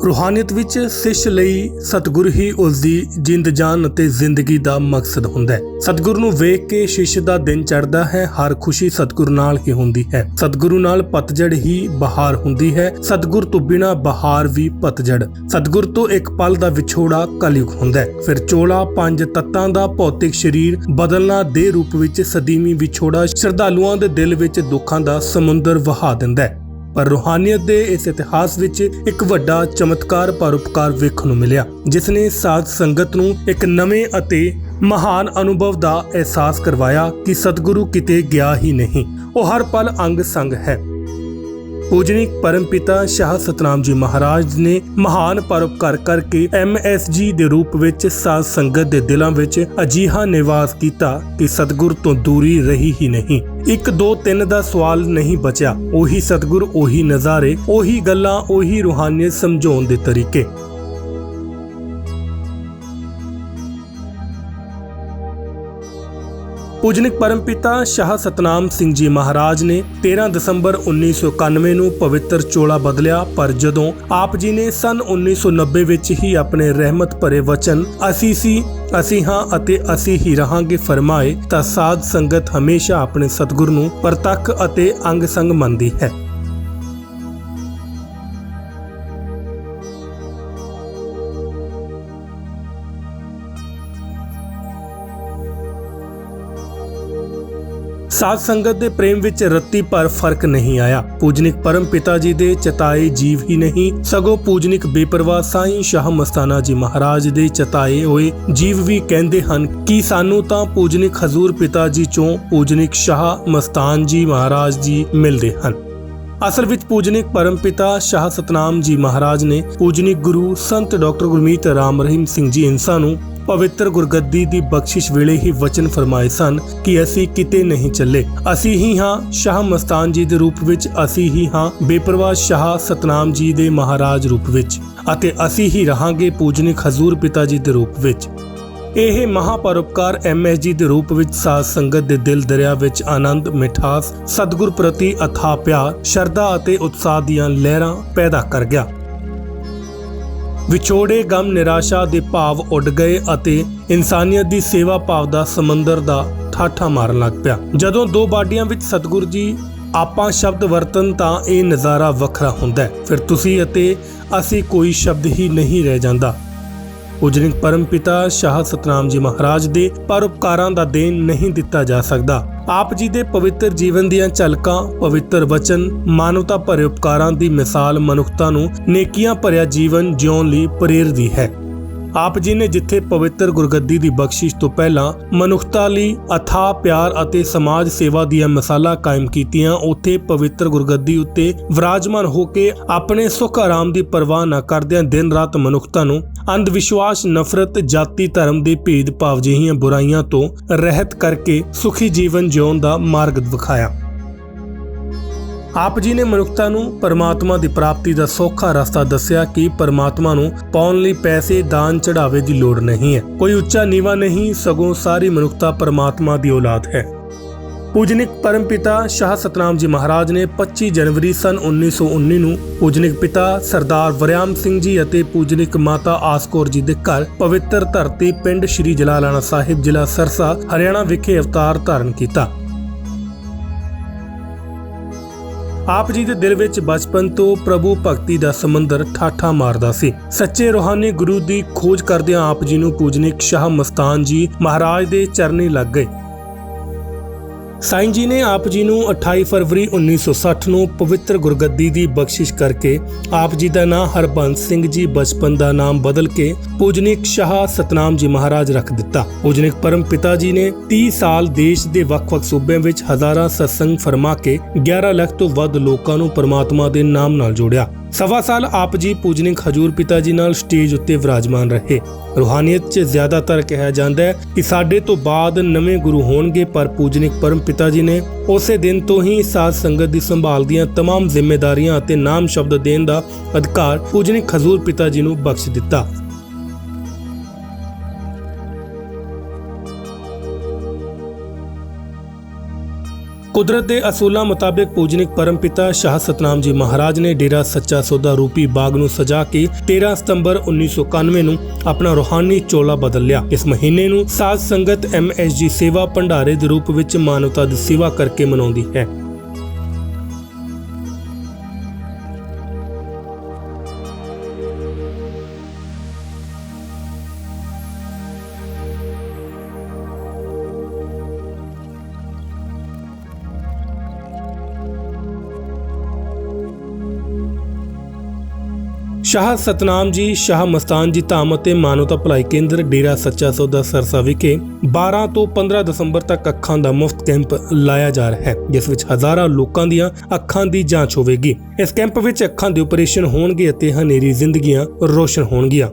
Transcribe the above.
रूहानियत विच शिष्य लई सतगुर ही उसदी जिंद जान ਅਤੇ ਜ਼ਿੰਦਗੀ ਦਾ ਮਕਸਦ ਹੁੰਦਾ ਹੈ। ਸਤਗੁਰ ਨੂੰ ਵੇਖ ਕੇ शिष्य ਦਾ ਦਿਨ ਚੜ੍ਹਦਾ ਹੈ। ਹਰ ਖੁਸ਼ੀ ਸਤਗੁਰ ਨਾਲ ਹੀ ਹੁੰਦੀ ਹੈ। ਸਤਗੁਰੂ ਨਾਲ ਪਤਝੜ ਹੀ ਬਹਾਰ ਹੁੰਦੀ ਹੈ। ਸਤਗੁਰ ਤੋਂ ਬਿਨਾ ਬਹਾਰ ਵੀ ਪਤਝੜ। ਸਤਗੁਰ ਤੋਂ ਇੱਕ ਪਲ ਦਾ ਵਿਛੋੜਾ ਕਲਯੁਗ ਹੁੰਦਾ ਹੈ। ਫਿਰ ਚੋਲਾ ਪੰਜ ਤੱਤਾਂ ਦਾ ਭੌਤਿਕ ਸਰੀਰ ਬਦਲਣਾ ਦੇ ਰੂਪ ਵਿੱਚ ਸਦੀਮੀ ਵਿਛੋੜਾ ਸ਼ਰਧਾਲੂਆਂ ਦੇ ਦਿਲ ਵਿੱਚ ਦੁੱਖਾਂ ਦਾ ਸਮੁੰਦਰ ਵਹਾ ਦਿੰਦਾ ਹੈ। ਪਰ रूहानियत ਦੇ ਇਸ ਇਤਿਹਾਸ ਵਿੱਚ ਇੱਕ ਵੱਡਾ ਚਮਤਕਾਰ ਪਰਉਪਕਾਰ ਵੇਖਣ ਨੂੰ ਮਿਲਿਆ, ਜਿਸ ਨੇ ਸਾਧ ਸੰਗਤ ਨੂੰ ਇੱਕ ਨਵੇਂ ਅਤੇ ਮਹਾਨ ਅਨੁਭਵ ਦਾ ਅਹਿਸਾਸ ਕਰਵਾਇਆ ਕਿ ਸਤਿਗੁਰੂ ਕਿਤੇ ਗਿਆ ਹੀ ਨਹੀਂ, ਉਹ ਹਰ ਪਲ ਅੰਗ ਸੰਗ ਹੈ। पूजनिक परम पिता शाह सतनाम जी महाराज ने महान परोपकार करके MSG ਦੇ ਰੂਪ ਵਿੱਚ ਸਾਧ ਸੰਗਤ ਦੇ ਦਿਲਾਂ ਵਿੱਚ ਅਜਿਹਾ ਨਿਵਾਸ ਕੀਤਾ ਕਿ ਸਤਿਗੁਰ ਤੋਂ ਦੂਰੀ ਰਹੀ ਹੀ ਨਹੀਂ। 1 2 3 ਦਾ ਸਵਾਲ ਨਹੀਂ ਬਚਿਆ। ਉਹੀ ਸਤਿਗੁਰ, ਉਹੀ ਨਜ਼ਾਰੇ, ਉਹੀ ਗੱਲਾਂ, ਉਹੀ ਰੂਹਾਨੀਅਤ ਸਮਝਾਉਣ ਦੇ ਤਰੀਕੇ। पूजनिक परम पिता शाह सतनाम सिंह जी महाराज ने 13 दसंबर 1991 ਨੂੰ ਪਵਿੱਤਰ ਚੋਲਾ ਬਦਲਿਆ, ਪਰ ਜਦੋਂ ਆਪ ਜੀ ਨੇ ਸਨ 1990 ਵਿੱਚ ਹੀ ਆਪਣੇ ਰਹਿਮਤ ਭਰੇ ਵਚਨ ਅਸੀਂ ਸੀ, ਅਸੀਂ ਹਾਂ ਅਤੇ ਅਸੀਂ ਹੀ ਰਹਾਂਗੇ ਫਰਮਾਏ, ਤਾਂ ਸਾਧ ਸੰਗਤ ਹਮੇਸ਼ਾ ਆਪਣੇ ਸਤਿਗੁਰ ਨੂੰ ਪ੍ਰਤੱਖ ਅਤੇ ਅੰਗ ਸੰਗ ਮੰਨਦੀ ਹੈ। साध संगत ਦੇ ਪ੍ਰੇਮ ਵਿੱਚ ਰੱਤੀ ਪਰ ਫਰਕ ਨਹੀਂ ਆਇਆ। ਪੂਜਨਿਕ ਪਰਮ ਪਿਤਾ ਜੀ ਦੇ ਚਤਾਏ ਜੀਵ ਹੀ ਨਹੀਂ, ਸਗੋਂ ਪੂਜਨਿਕ ਬੇਪਰਵਾਹ ਸਾਈਂ ਸ਼ਾਹ ਮਸਤਾਨਾ ਜੀ ਮਹਾਰਾਜ ਦੇ ਚਤਾਏ ਹੋਏ ਜੀਵ ਵੀ ਕਹਿੰਦੇ ਹਨ ਕਿ ਸਾਨੂੰ ਤਾਂ ਪੂਜਨਿਕ ਹਜ਼ੂਰ ਪਿਤਾ ਜੀ ਚੋਂ ਪੂਜਨਿਕ ਸ਼ਾਹ ਮਸਤਾਨ ਜੀ ਮਹਾਰਾਜ ਜੀ ਮਿਲਦੇ ਹਨ। ਅਸਲ ਵਿੱਚ ਪੂਜਨਿਕ ਪਰਮ ਪਿਤਾ ਸ਼ਾਹ ਸਤਨਾਮ ਜੀ ਮਹਾਰਾਜ ਨੇ ਪੂਜਨਿਕ ਗੁਰੂ ਸੰਤ ਡਾਕਟਰ ਗੁਰਮੀਤ ਰਾਮ ਰਹੀਮ ਸਿੰਘ ਜੀ ਇੰਸਾ ਨੂੰ ਪਵਿੱਤਰ ਗੁਰਗੱਦੀ ਦੀ ਬਖਸ਼ਿਸ਼ ਵੇਲੇ ਹੀ ਵਚਨ ਫਰਮਾਏ ਸਨ ਕਿ ਅਸੀਂ ਕਿਤੇ ਨਹੀਂ ਚੱਲੇ, ਅਸੀਂ ਹੀ ਹਾਂ ਸ਼ਾਹ ਮਸਤਾਨ ਜੀ ਦੇ ਰੂਪ ਵਿੱਚ, ਅਸੀਂ ਹੀ ਹਾਂ ਬੇਪਰਵਾਹ ਸ਼ਾਹ ਸਤਨਾਮ ਜੀ ਦੇ ਮਹਾਰਾਜ ਰੂਪ ਵਿੱਚ, ਅਤੇ ਅਸੀਂ ਹੀ ਰਹਾਂਗੇ ਪੂਜਨਿਕ ਹਜ਼ੂਰ ਪਿਤਾ ਜੀ ਦੇ ਰੂਪ ਵਿੱਚ। ਇਹ ਮਹਾਪਰਉਪਕਾਰ MSG ਦੇ ਰੂਪ ਵਿੱਚ ਸਾਧ ਸੰਗਤ ਦੇ ਦਿਲ ਦਰਿਆ ਵਿੱਚ ਆਨੰਦ, ਮਿਠਾਸ, ਸਤਿਗੁਰ ਪ੍ਰਤੀ ਅਥਾਹ ਪਿਆਰ, ਸ਼ਰਧਾ ਅਤੇ ਉਤਸ਼ਾਹ ਦੀਆਂ ਲਹਿਰਾਂ ਪੈਦਾ ਕਰ ਗਿਆ। ਵਿਛੋੜੇ, ਗਮ, ਨਿਰਾਸ਼ਾ ਦੇ ਭਾਵ ਉੱਡ ਗਏ ਅਤੇ ਇਨਸਾਨੀਅਤ ਦੀ ਸੇਵਾ ਭਾਵ ਦਾ ਸਮੁੰਦਰ ਦਾ ਠਾਠਾ ਮਾਰਨ ਲੱਗ ਪਿਆ। ਜਦੋਂ ਦੋ ਬਾਡੀਆਂ ਵਿੱਚ ਸਤਿਗੁਰ ਜੀ ਆਪਾਂ ਸ਼ਬਦ ਵਰਤਨ ਤਾਂ ਇਹ ਨਜ਼ਾਰਾ ਵੱਖਰਾ ਹੁੰਦਾ ਹੈ। ਫਿਰ ਤੁਸੀਂ ਅਤੇ ਅਸੀਂ ਕੋਈ ਸ਼ਬਦ ਹੀ ਨਹੀਂ ਰਹਿ ਜਾਂਦਾ। ਪੂਜਨਿਕ ਪਰਮ ਪਿਤਾ ਸ਼ਾਹ ਸਤਨਾਮ ਜੀ ਮਹਾਰਾਜ ਦੇ ਪਰਉਪਕਾਰਾਂ ਦਾ ਦੇਣ ਨਹੀਂ ਦਿੱਤਾ ਜਾ ਸਕਦਾ। ਆਪ ਜੀ ਦੇ ਪਵਿੱਤਰ ਜੀਵਨ ਦੀਆਂ ਝਲਕਾਂ, ਪਵਿੱਤਰ ਵਚਨ, ਮਾਨਵਤਾ ਭਰੇ ਉਪਕਾਰਾਂ ਦੀ ਮਿਸਾਲ ਮਨੁੱਖਤਾ ਨੂੰ ਨੇਕੀਆਂ ਭਰਿਆ ਜੀਵਨ ਜਿਉਣ ਲਈ ਪ੍ਰੇਰਦੀ ਹੈ। ਆਪ ਜੀ ਨੇ ਜਿੱਥੇ ਪਵਿੱਤਰ ਗੁਰਗੱਦੀ ਦੀ ਬਖਸ਼ਿਸ਼ ਤੋਂ ਪਹਿਲਾਂ ਮਨੁੱਖਤਾ ਲਈ ਅਥਾਹ ਪਿਆਰ ਅਤੇ ਸਮਾਜ ਸੇਵਾ ਦੀਆਂ ਮਿਸਾਲਾਂ ਕਾਇਮ ਕੀਤੀਆਂ, ਉੱਥੇ ਪਵਿੱਤਰ ਗੁਰਗੱਦੀ ਉੱਤੇ ਵਿਰਾਜਮਾਨ ਹੋ ਕੇ ਆਪਣੇ ਸੁੱਖ ਆਰਾਮ ਦੀ ਪਰਵਾਹ ਨਾ ਕਰਦਿਆਂ ਦਿਨ ਰਾਤ ਮਨੁੱਖਤਾ ਨੂੰ ਅੰਧ ਵਿਸ਼ਵਾਸ, ਨਫ਼ਰਤ, ਜਾਤੀ ਧਰਮ ਦੇ ਭੇਦ ਭਾਵ ਜਿਹੀਆਂ ਬੁਰਾਈਆਂ ਤੋਂ ਰਹਿਤ ਕਰਕੇ ਸੁਖੀ ਜੀਵਨ ਜਿਉਣ ਦਾ ਮਾਰਗ ਵਿਖਾਇਆ। ਆਪ ਜੀ ਨੇ ਮਨੁੱਖਤਾ ਨੂੰ ਪਰਮਾਤਮਾ ਦੀ ਪ੍ਰਾਪਤੀ ਦਾ ਸੌਖਾ ਰਸਤਾ ਦੱਸਿਆ ਕਿ ਪਰਮਾਤਮਾ ਨੂੰ ਪਾਉਣ ਲਈ ਪੈਸੇ, ਦਾਨ, ਚੜਾਵੇ ਦੀ ਲੋੜ ਨਹੀਂ ਹੈ। ਕੋਈ ਉੱਚਾ ਨੀਵਾ ਨਹੀਂ, ਸਗੋਂ ਸਾਰੀ ਮਨੁੱਖਤਾ ਪਰਮਾਤਮਾ ਦੀ ਔਲਾਦ ਹੈ। ਪੂਜਨਿਕ ਪਰਮ ਪਿਤਾ ਸ਼ਾਹ ਸਤਨਾਮ ਜੀ ਮਹਾਰਾਜ ਨੇ 25 ਜਨਵਰੀ ਸਨ 1919 ਨੂੰ ਪੂਜਨਿਕ ਪਿਤਾ ਸਰਦਾਰ ਵਰਿਆਮ ਸਿੰਘ ਜੀ ਅਤੇ ਪੂਜਨਿਕ ਮਾਤਾ ਆਸ ਕੌਰ ਜੀ ਦੇ ਘਰ ਪਵਿੱਤਰ ਧਰਤੀ ਪਿੰਡ ਸ਼੍ਰੀ ਜਲਾਲਾਣਾ ਸਾਹਿਬ, ਜ਼ਿਲ੍ਹਾ ਸਰਸਾ, ਹਰਿਆਣਾ ਵਿਖੇ ਅਵਤਾਰ ਧਾਰਨ ਕੀਤਾ। ਆਪ ਜੀ ਦੇ ਦਿਲ ਵਿੱਚ ਬਚਪਨ ਤੋਂ ਪ੍ਰਭੂ ਭਗਤੀ ਦਾ ਸਮੁੰਦਰ ਠਾਠਾ ਮਾਰਦਾ ਸੀ। ਸੱਚੇ ਰੂਹਾਨੀ ਗੁਰੂ ਦੀ ਖੋਜ ਕਰਦਿਆਂ ਆਪ ਜੀ ਨੂੰ ਪੂਜਨਿਕ ਸ਼ਾਹ ਮਸਤਾਨ ਜੀ ਮਹਾਰਾਜ ਦੇ ਚਰਨੀ ਲੱਗ ਗਏ। ਸਾਈਂ ਜੀ ਨੇ ਆਪ ਜੀ ਨੂੰ 28 ਫਰਵਰੀ 1960 ਨੂੰ ਪਵਿੱਤਰ ਗੁਰਗੱਦੀ ਦੀ ਬਖਸ਼ਿਸ਼ ਕਰਕੇ ਆਪ ਜੀ ਦਾ ਨਾਮ ਹਰਬੰਸ ਸਿੰਘ ਜੀ ਬਚਪਨ ਦਾ ਨਾਮ ਬਦਲ ਕੇ ਪੂਜਨਿਕ ਸ਼ਾਹ ਸਤਨਾਮ ਜੀ ਮਹਾਰਾਜ ਰੱਖ ਦਿੱਤਾ। ਪੂਜਨਿਕ ਪਰਮ ਪਿਤਾ ਜੀ ਨੇ 30 ਸਾਲ ਦੇਸ਼ ਦੇ ਵੱਖ-ਵੱਖ ਸੂਬਿਆਂ ਵਿੱਚ ਹਜ਼ਾਰਾਂ ਸਤਸੰਗ ਫਰਮਾ ਕੇ 11 ਲੱਖ ਤੋਂ ਵੱਧ ਲੋਕਾਂ ਨੂੰ ਪਰਮਾਤਮਾ ਦੇ ਨਾਮ ਨਾਲ ਜੋੜਿਆ। ਸਵਾ ਸਾਲ ਆਪ ਜੀ ਪੂਜਨਿਕ ਹਜ਼ੂਰ ਪਿਤਾ ਜੀ ਨਾਲ ਸਟੇਜ ਉੱਤੇ ਵਿਰਾਜਮਾਨ ਰਹੇ। ਰੂਹਾਨੀਅਤ 'ਚ ਜ਼ਿਆਦਾਤਰ ਕਿਹਾ ਜਾਂਦਾ ਹੈ ਕਿ ਸਾਡੇ ਤੋਂ ਬਾਅਦ ਨਵੇਂ ਗੁਰੂ ਹੋਣਗੇ, ਪਰ ਪੂਜਨਿਕ ਪਰਮ ਪਿਤਾ ਜੀ ਨੇ ਉਸੇ ਦਿਨ ਤੋਂ ਹੀ ਸਾਧ ਸੰਗਤ ਦੀ ਸੰਭਾਲ ਦੀਆਂ तमाम ਜ਼ਿੰਮੇਦਾਰੀਆਂ ਅਤੇ ਨਾਮ ਸ਼ਬਦ ਦੇਣ ਦਾ ਅਧਿਕਾਰ ਪੂਜਨਿਕ ਹਜ਼ੂਰ ਪਿਤਾ ਜੀ ਨੂੰ ਬਖਸ਼ ਦਿੱਤਾ। ਕੁਦਰਤ ਦੇ ਅਸੂਲਾਂ ਮੁਤਾਬਿਕ ਪੂਜਨਿਕ ਪਰਮਪਿਤਾ ਸ਼ਾਹ ਸਤਨਾਮ ਜੀ ਮਹਾਰਾਜ ਨੇ ਡੇਰਾ ਸੱਚਾ ਸੌਦਾ ਰੂਪੀ ਬਾਗ ਨੂੰ ਸਜਾ ਕੇ 13 ਸਤੰਬਰ 1991 ਨੂੰ ਆਪਣਾ ਰੂਹਾਨੀ ਚੋਲਾ ਬਦਲ ਲਿਆ। ਇਸ ਮਹੀਨੇ ਨੂੰ ਸਾਧ ਸੰਗਤ MSG ਸੇਵਾ ਭੰਡਾਰੇ ਦੇ ਰੂਪ ਵਿੱਚ ਮਾਨਵਤਾ ਦੀ ਸੇਵਾ ਕਰਕੇ ਮਨਾਉਂਦੀ ਹੈ। ਸ਼ਾਹ ਸਤਨਾਮ ਜੀ ਸ਼ਾਹ ਮਸਤਾਨ ਜੀ ਧਾਮ ਅਤੇ ਮਾਨਵਤਾ ਭਲਾਈ ਕੇਂਦਰ ਡੇਰਾ ਸੱਚਾ ਸੌਦਾ ਸਰਸਾ ਵਿਖੇ 12 ਤੋਂ 15 ਦਸੰਬਰ ਤੱਕ ਅੱਖਾਂ ਦਾ ਮੁਫਤ ਕੈਂਪ ਲਾਇਆ ਜਾ ਰਿਹਾ ਹੈ, ਜਿਸ ਵਿੱਚ ਹਜ਼ਾਰਾਂ ਲੋਕਾਂ ਦੀਆਂ ਅੱਖਾਂ ਦੀ ਜਾਂਚ ਹੋਵੇਗੀ। ਇਸ ਕੈਂਪ ਵਿੱਚ ਅੱਖਾਂ ਦੇ ਆਪਰੇਸ਼ਨ ਹੋਣਗੇ ਅਤੇ ਹਨੇਰੀ ਜ਼ਿੰਦਗੀਆਂ ਰੋਸ਼ਨ ਹੋਣਗੀਆਂ।